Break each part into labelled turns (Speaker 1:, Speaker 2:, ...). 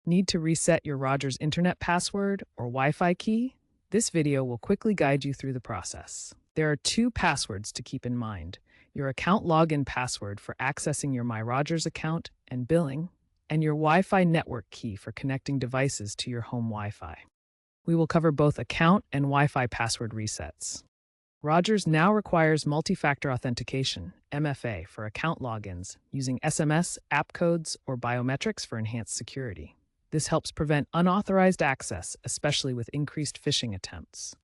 Speaker 1: Need to reset your Rogers Internet password or Wi-Fi key? This video will quickly guide you through the process. There are two passwords to keep in mind: your account login password for accessing your My Rogers account and billing, and your Wi-Fi network key for connecting devices to your home Wi-Fi. We will cover both account and Wi-Fi password resets. Rogers now requires multi-factor authentication, MFA, for account logins using SMS, app codes, or biometrics for enhanced security. This helps prevent unauthorized access, especially with increased phishing attempts.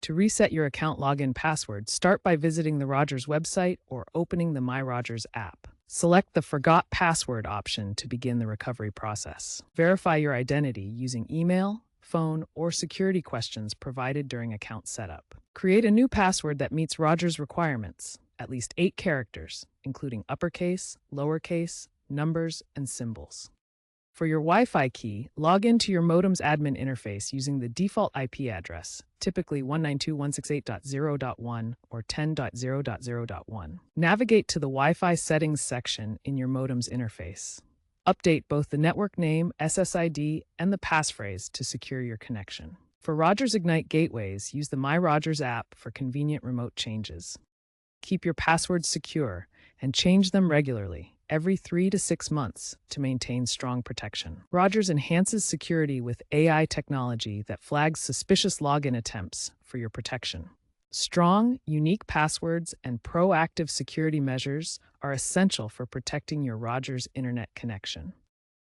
Speaker 1: To reset your account login password, start by visiting the Rogers website or opening the My Rogers app. Select the Forgot Password option to begin the recovery process. Verify your identity using email, phone, or security questions provided during account setup. Create a new password that meets Rogers requirements, at least 8 characters, including uppercase, lowercase, numbers, and symbols. For your Wi-Fi key, log into your modem's admin interface using the default IP address, typically 192.168.0.1 or 10.0.0.1. Navigate to the Wi-Fi settings section in your modem's interface. Update both the network name, SSID, and the passphrase to secure your connection. For Rogers Ignite gateways, use the My Rogers app for convenient remote changes. Keep your passwords secure and change them regularly, every 3 to 6 months, to maintain strong protection. Rogers enhances security with AI technology that flags suspicious login attempts for your protection. Strong, unique passwords and proactive security measures are essential for protecting your Rogers internet connection.